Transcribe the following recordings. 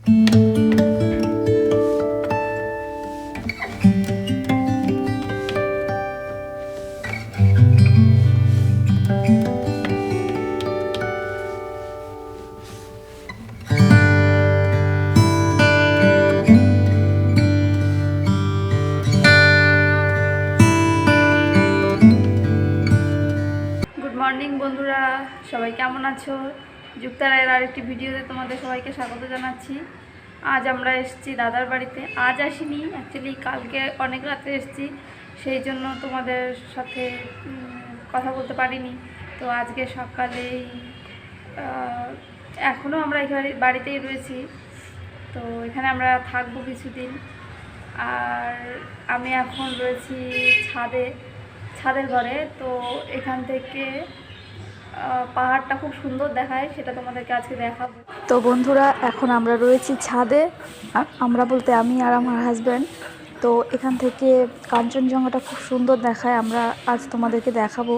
Morning বন্ধুরা, সবাই কেমন আছো? যুক্তারায়ের আরেকটি ভিডিওতে তোমাদের সবাইকে স্বাগত জানাচ্ছি। আজ আমরা এসেছি দাদার বাড়িতে। আজ আসিনি, অ্যাকচুয়ালি কালকে অনেক রাতে এসেছি, সেই জন্য তোমাদের সাথে কথা বলতে পারিনি। তো আজকে সকালেই এখনও আমরা এখানে বাড়িতেই রয়েছি। তো এখানে আমরা থাকবো কিছুদিন। আর আমি এখন রয়েছি ছাদের ঘরে। তো এখান থেকে পাহাড়টা খুব সুন্দর দেখায়, সেটা তোমাদেরকে আজকে দেখাবো। তো বন্ধুরা, এখন আমরা রয়েছি ছাদে। আমরা বলতে আমি আর আমার হাজব্যান্ড। তো এখান থেকে কাঞ্চনজঙ্ঘাটা খুব সুন্দর দেখায়, আমরা আজ তোমাদেরকে দেখাবো।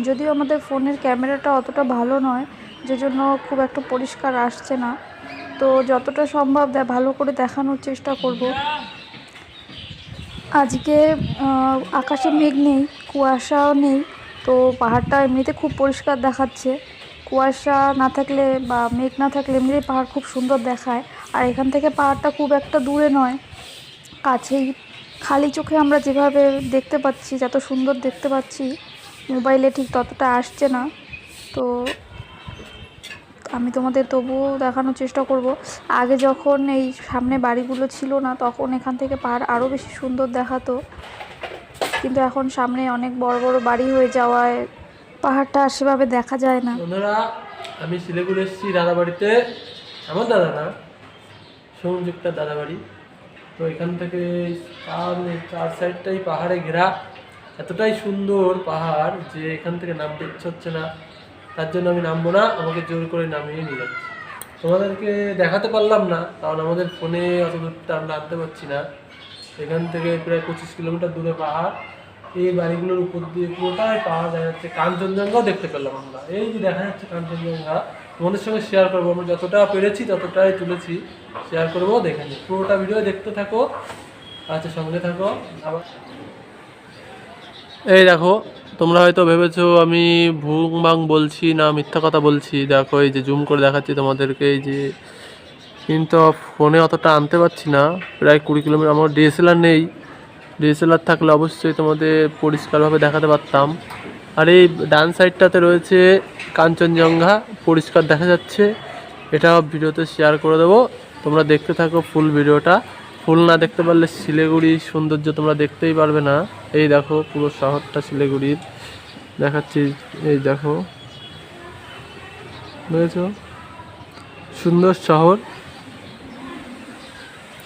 যদিও আমাদের ফোনের ক্যামেরাটা অতটা ভালো নয়, যে জন্য খুব একটা পরিষ্কার আসছে না। তো যতটা সম্ভব ভালো করে দেখানোর চেষ্টা করব। আজকে আকাশে মেঘ নেই, কুয়াশাও নেই। তো পাহাড়টা এমনিতে খুব পরিষ্কার দেখাচ্ছে। কুয়াশা না থাকলে বা মেঘ না থাকলে এমনিতে পাহাড় খুব সুন্দর দেখায়। আর এখান থেকে পাহাড়টা খুব একটা দূরে নয়, কাছেই। খালি চোখে আমরা যেভাবে দেখতে পাচ্ছি, যত সুন্দর দেখতে পাচ্ছি, মোবাইলে ঠিক ততটা আসছে না। তো আমি তোমাদের তবুও দেখানোর চেষ্টা করব। আগে যখন এই সামনে বাড়িগুলো ছিল না, তখন এখান থেকে পাহাড় আরও বেশি সুন্দর দেখাতো। কিন্তু এখন সামনে অনেক বড় বড় বাড়ি হয়ে যাওয়ায় পাহাড়টা সেভাবে দেখা যায় না। বন্ধুরা, আমি শিলিগুড়ি এসেছি দাদা বাড়িতে। আমার দাদা না, সংযুক্তার দাদা বাড়ি। তো এখান থেকে চার সাইডটাই পাহাড়ে ঘেরা। এতটাই সুন্দর পাহাড় যে এখান থেকে নামতে ইচ্ছে হচ্ছে না। তার জন্য আমি নামবো না, আমাকে জোর করে নামিয়ে নিয়ে যাচ্ছি। তোমাদেরকে দেখাতে পারলাম না, কারণ আমাদের ফোনে অত দূরটা আমরা আনতে পারছি না। এখান থেকে প্রায় 25 কিলোমিটার দূরে পাহাড়। এই বাড়িগুলোর উপর দিয়ে পুরোটাই পাহাড় দেখা যাচ্ছে। কাঞ্চনজঙ্ঘাও দেখতে পেলাম আমরা। এই যে দেখা যাচ্ছে কাঞ্চনজঙ্ঘা, তোমাদের সঙ্গে শেয়ার করবো। আমরা যতটা পেরেছি ততটাই তুলেছি, শেয়ার করবো। দেখে নিই, পুরোটা ভিডিও দেখতে থাকো। আচ্ছা, সঙ্গে থাকো। আবার এই দেখো, তোমরা হয়তো ভেবেছো আমি ভুং বাং বলছি না মিথ্যা কথা বলছি। দেখো, এই যে জুম করে দেখাচ্ছি তোমাদেরকে, এই যে। কিন্তু ফোনে অতটা আনতে পারছি না, প্রায় 20 কিলোমিটার। আমার ডিএসএলআর নেই, ডিএসএলআর থাকলে অবশ্যই তোমাদের পরিষ্কারভাবে দেখাতে পারতাম। আর এই ডান সাইডটাতে রয়েছে কাঞ্চনজঙ্ঘা, পরিষ্কার দেখা যাচ্ছে। এটা ভিডিওতে শেয়ার করে দেবো, তোমরা দেখতে থাকো ফুল ভিডিওটা। ফুল না দেখতে পারলে শিলিগুড়ির সৌন্দর্য তোমরা দেখতেই পারবে না। এই দেখো, পুরো শহরটা শিলিগুড়ির দেখাচ্ছি। এই দেখো, বুঝেছো? সুন্দর শহর,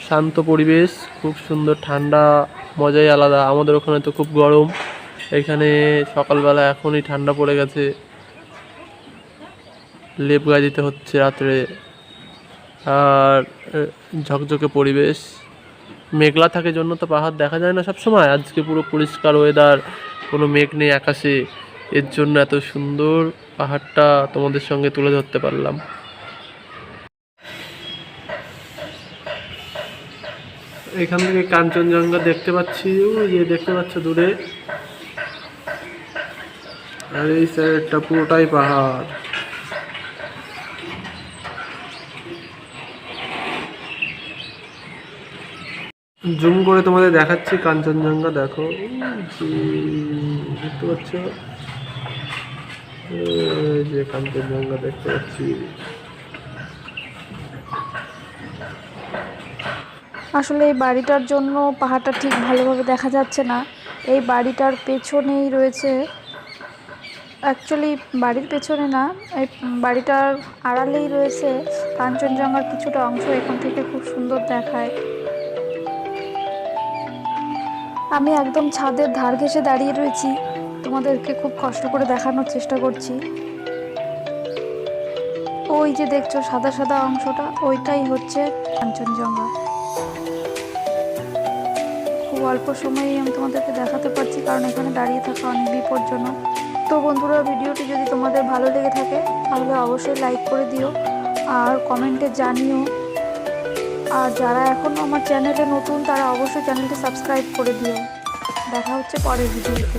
শান্ত পরিবেশ, খুব সুন্দর, ঠান্ডা, মজাই আলাদা। আমাদের ওখানে তো খুব গরম, এখানে সকালবেলা এখনই ঠান্ডা পড়ে গেছে, লেপ গায়ে দিতে হচ্ছে রাত্রে। আর ঝকঝকে পরিবেশ, মেঘলা থাকে জন্য তো পাহাড় দেখা যায় না সব সময়। আজকে পুরো পরিষ্কার ওয়েদার, কোনো মেঘ নেই আকাশে, এর জন্য এত সুন্দর পাহাড়টা তোমাদের সঙ্গে তুলে ধরতে পারলাম। এখান থেকে কাঞ্চনজঙ্ঘা দেখতে পাচ্ছি, ওই যে দেখতে পাচ্ছ দূরে। আর এই সাইডটা পুরোটাই পাহাড়। জুম করে তোমাদের দেখাচ্ছি কাঞ্চনজঙ্ঘা। দেখো, দেখতে পাচ্ছ, এই যে কাঞ্চনজঙ্ঘা দেখতে পাচ্ছি। আসলে এই বাড়িটার জন্য পাহাড়টা ঠিক ভালোভাবে দেখা যাচ্ছে না। এই বাড়িটার পেছনেই রয়েছে, অ্যাকচুয়ালি বাড়ির পেছনে না, এই বাড়িটার আড়ালেই রয়েছে কাঞ্চনজঙ্ঘার কিছুটা অংশ। এখান থেকে খুব সুন্দর দেখায়। আমি একদম ছাদের ধার ঘেঁষে দাঁড়িয়ে রয়েছি, তোমাদেরকে খুব কষ্ট করে দেখানোর চেষ্টা করছি। ওই যে দেখছো সাদা সাদা অংশটা, ওইটাই হচ্ছে কাঞ্চনজঙ্ঘা। খুব অল্প সময়েই আমি তোমাদেরকে দেখাতে পারছি, কারণ এখানে দাঁড়িয়ে থাকা অনেক বিপজ্জনক। তো বন্ধুরা, ভিডিওটি যদি তোমাদের ভালো লেগে থাকে তাহলে অবশ্যই লাইক করে দিও আর কমেন্টে জানিও আর যারা এখনও আমার চ্যানেলে নতুন তারা অবশ্যই চ্যানেলটি সাবস্ক্রাইব করে দিও। দেখা হচ্ছে পরের ভিডিওতে।